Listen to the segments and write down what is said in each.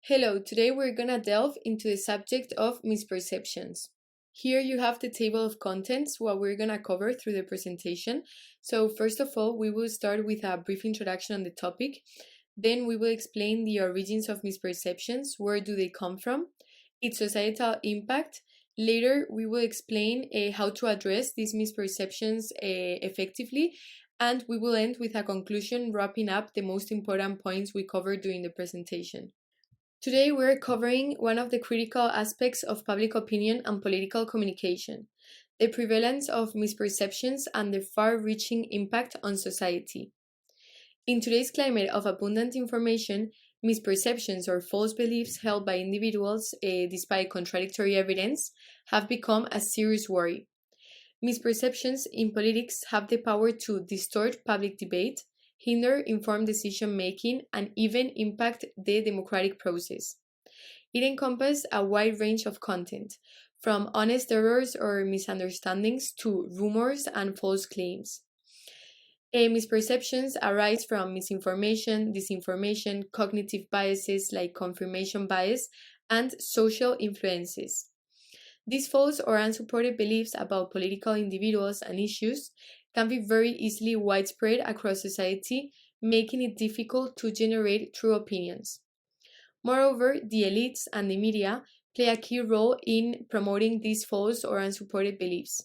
Hello, today we're gonna delve into the subject of misperceptions. Here you have the table of contents, what we're gonna cover through the presentation. So, first of all, we will start with a brief introduction on the topic. Then we will explain the origins of misperceptions, where do they come from, its societal impact. Later, we will explain how to address these misperceptions effectively, and we will end with a conclusion wrapping up the most important points we covered during the presentation. Today, we're covering one of the critical aspects of public opinion and political communication, the prevalence of misperceptions and their far reaching impact on society. In today's climate of abundant information, misperceptions or false beliefs held by individuals, despite contradictory evidence, have become a serious worry. Misperceptions in politics have the power to distort public debate, hinder informed decision making, and even impact the democratic process. It encompasses a wide range of content, from honest errors or misunderstandings to rumors and false claims. Misperceptions arise from misinformation, disinformation, cognitive biases like confirmation bias, and social influences. These false or unsupported beliefs about political individuals and issues can be very easily widespread across society, making it difficult to generate true opinions. Moreover, the elites and the media play a key role in promoting these false or unsupported beliefs.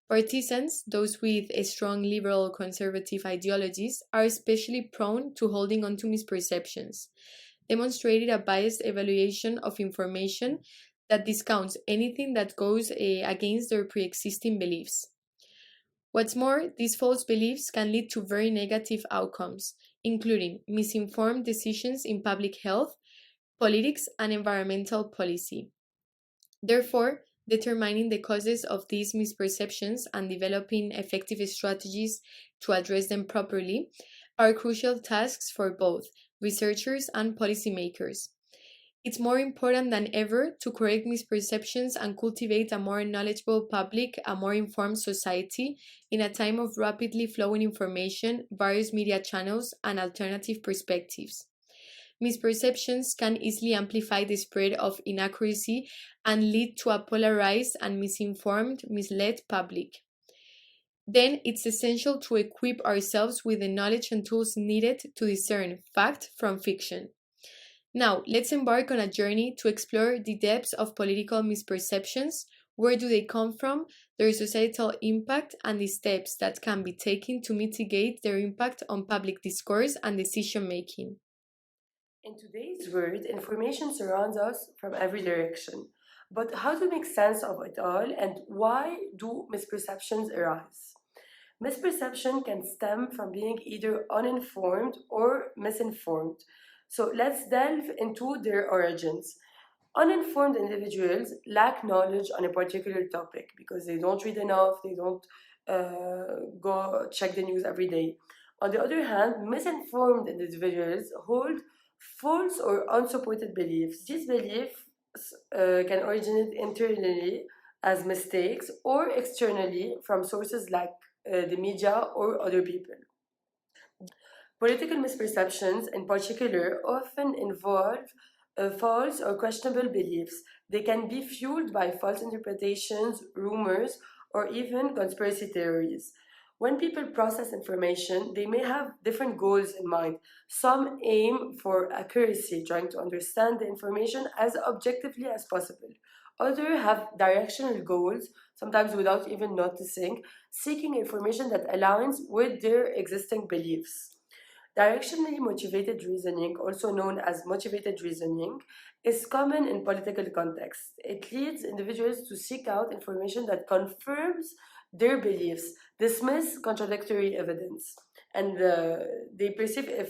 Partisans, those with a strong liberal or conservative ideologies, are especially prone to holding on to misperceptions, demonstrating a biased evaluation of information that discounts anything that goes against their pre existing beliefs. What's more, these false beliefs can lead to very negative outcomes, including misinformed decisions in public health, politics, and environmental policy. Therefore, determining the causes of these misperceptions and developing effective strategies to address them properly are crucial tasks for both researchers and policymakers. It's more important than ever to correct misperceptions and cultivate a more knowledgeable public, a more informed society in a time of rapidly flowing information, various media channels, and alternative perspectives. Misperceptions can easily amplify the spread of inaccuracy and lead to a polarized and misinformed, misled public. Then it's essential to equip ourselves with the knowledge and tools needed to discern fact from fiction. Now, let's embark on a journey to explore the depths of political misperceptions, where do they come from, their societal impact, and the steps that can be taken to mitigate their impact on public discourse and decision making. In today's world, information surrounds us from every direction. But how to make sense of it all and why do misperceptions arise? Misperception can stem from being either uninformed or misinformed. So let's delve into their origins. Uninformed individuals lack knowledge on a particular topic because they don't read enough, they don't go check the news every day. On the other hand, misinformed individuals hold false or unsupported beliefs. These beliefs can originate internally as mistakes or externally from sources like the media or other people. Political misperceptions, in particular, often involve false or questionable beliefs. They can be fueled by false interpretations, rumors, or even conspiracy theories. When people process information, they may have different goals in mind. Some aim for accuracy, trying to understand the information as objectively as possible. Others have directional goals, sometimes without even noticing, seeking information that aligns with their existing beliefs. Directionally motivated reasoning, also known as motivated reasoning, is common in political contexts. It leads individuals to seek out information that confirms their beliefs, dismiss contradictory evidence, and they perceive a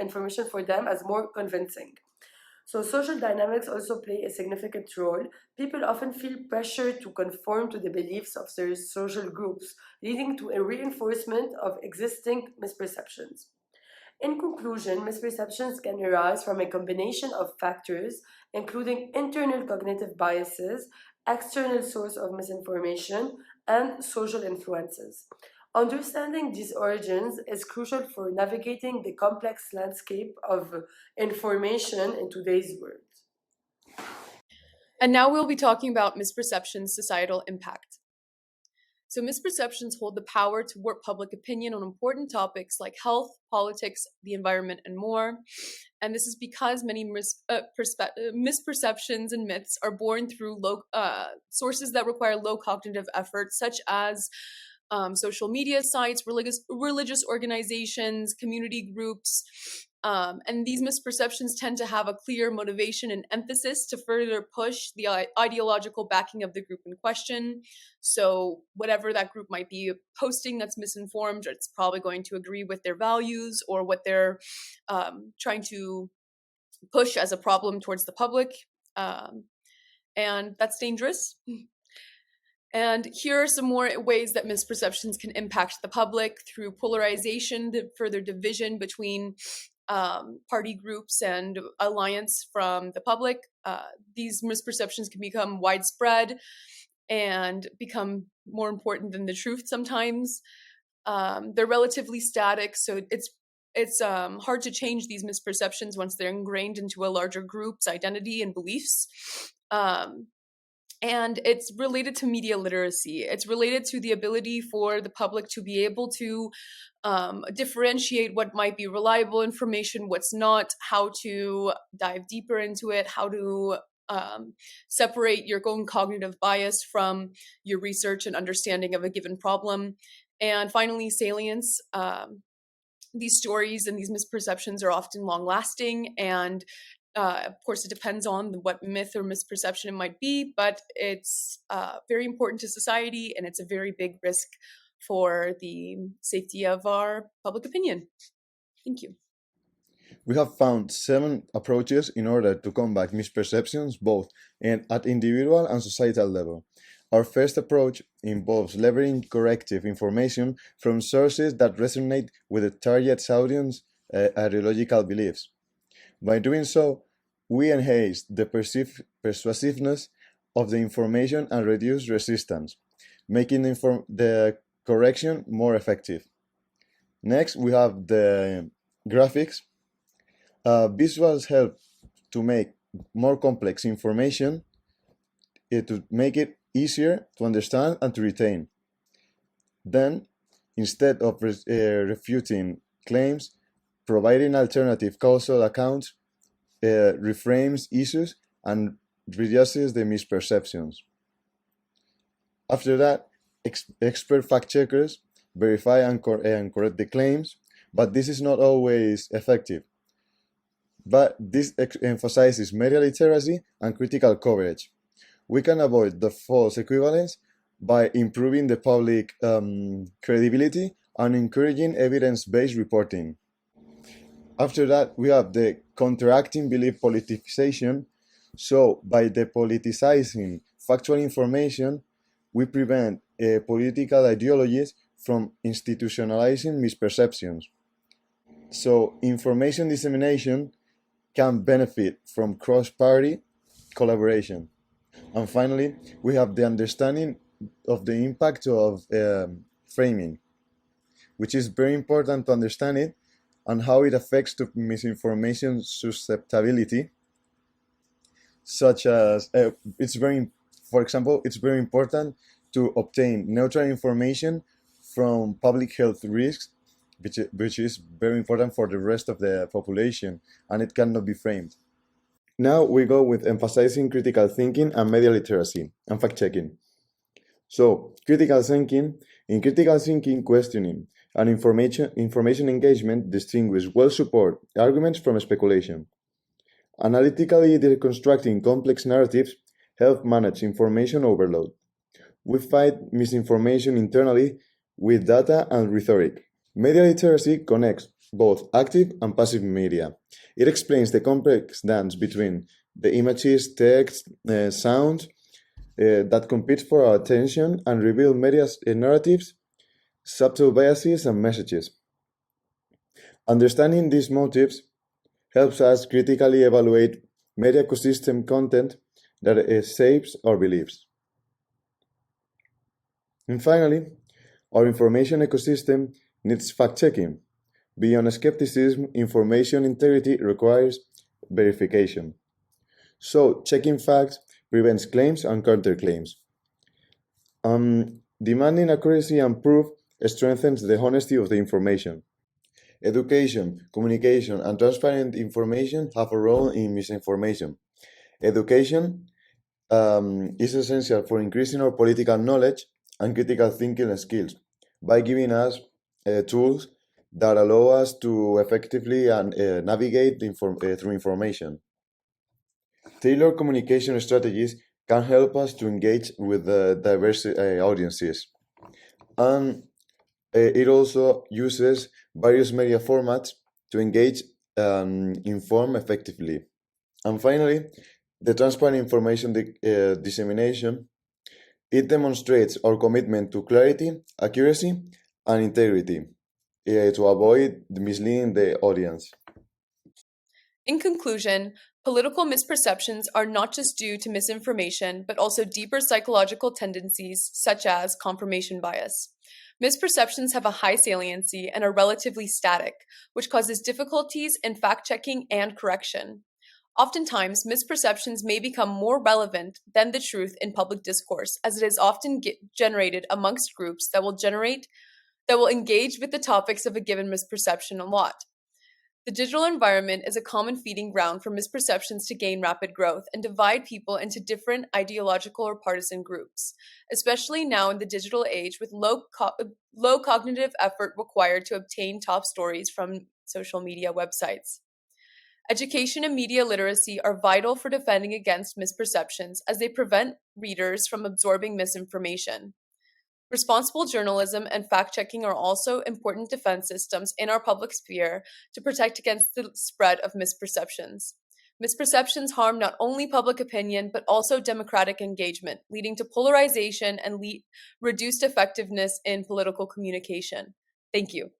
information for them as more convincing. So, social dynamics also play a significant role. People often feel pressure to conform to the beliefs of their social groups, leading to a reinforcement of existing misperceptions. In conclusion, misperceptions can arise from a combination of factors, including internal cognitive biases, external source of misinformation, and social influences. Understanding these origins is crucial for navigating the complex landscape of information in today's world. And now we'll be talking about misperceptions' societal impact. So, misperceptions hold the power to warp public opinion on important topics like health, politics, the environment, and more. And this is because many misperceptions and myths are born through sources that require low cognitive effort, such as social media sites, religious organizations, community groups. And these misperceptions tend to have a clear motivation and emphasis to further push the ideological backing of the group in question. So, whatever that group might be posting that's misinformed, it's probably going to agree with their values or what they're trying to push as a problem towards the public. And that's dangerous. And here are some more ways that misperceptions can impact the public through polarization, the further division between party groups and alliance from the public. These misperceptions can become widespread and become more important than the truth sometimes. They're relatively static, so it's hard to change these misperceptions once they're ingrained into a larger group's identity and beliefs. And it's related to media literacy. It's related to the ability for the public to be able to differentiate what might be reliable information, what's not, how to dive deeper into it, how to separate your own cognitive bias from your research and understanding of a given problem. And finally, salience. These stories and these misperceptions are often long lasting, and of course, it depends on what myth or misperception it might be, but it's very important to society, and it's a very big risk for the safety of our public opinion. Thank you. We have found 7 approaches in order to combat misperceptions both at individual and societal level. Our first approach involves leveraging corrective information from sources that resonate with the target's audience ideological beliefs. By doing so, we enhance the persuasiveness of the information and reduce resistance, making the correction more effective. Next, we have the graphics. Visuals help to make more complex information, to make it easier to understand and to retain. Then, instead of refuting claims, providing alternative causal accounts reframes issues and reduces the misperceptions. After that, expert fact-checkers verify and correct the claims, but this is not always effective. But this emphasizes media literacy and critical coverage. We can avoid the false equivalence by improving the public credibility and encouraging evidence-based reporting. After that, we have the counteracting belief politicization. So, by depoliticizing factual information, we prevent political ideologies from institutionalizing misperceptions. So, information dissemination can benefit from cross-party collaboration. And finally, we have the understanding of the impact of framing, which is very important to understand it and how it affects to misinformation susceptibility, such as for example, it's very important to obtain neutral information from public health risks, which is very important for the rest of the population, and it cannot be framed. Now we go with emphasizing critical thinking and media literacy and fact-checking. So, in critical thinking, questioning and information engagement distinguish well-supported arguments from speculation. Analytically deconstructing complex narratives help manage information overload. We fight misinformation internally with data and rhetoric. Media literacy connects both active and passive media. It explains the complex dance between the images, text, sound that compete for our attention and reveal media's narratives, subtle biases, and messages. Understanding these motives helps us critically evaluate media ecosystem content that shapes our beliefs. And finally, Our information ecosystem needs fact checking. Beyond skepticism, information integrity requires verification. So, checking facts prevents claims and counterclaims. Demanding accuracy and proof strengthens the honesty of the information. Education, communication, and transparent information have a role in misinformation. Education is essential for increasing our political knowledge and critical thinking skills by giving us tools that allow us to effectively navigate through information. Tailored communication strategies can help us to engage with diverse audiences. And it also uses various media formats to engage and inform effectively. And finally, the transparent information dissemination, it demonstrates our commitment to clarity, accuracy, and integrity to avoid misleading the audience. In conclusion, political misperceptions are not just due to misinformation, but also deeper psychological tendencies such as confirmation bias. Misperceptions have a high saliency and are relatively static, which causes difficulties in fact checking and correction. Oftentimes, misperceptions may become more relevant than the truth in public discourse, as it is often generated amongst groups that will engage with the topics of a given misperception a lot. The digital environment is a common feeding ground for misperceptions to gain rapid growth and divide people into different ideological or partisan groups, especially now in the digital age with low cognitive effort required to obtain top stories from social media websites. Education and media literacy are vital for defending against misperceptions as they prevent readers from absorbing misinformation. Responsible journalism and fact checking are also important defense systems in our public sphere to protect against the spread of misperceptions. Misperceptions harm not only public opinion, but also democratic engagement, leading to polarization and reduced effectiveness in political communication. Thank you.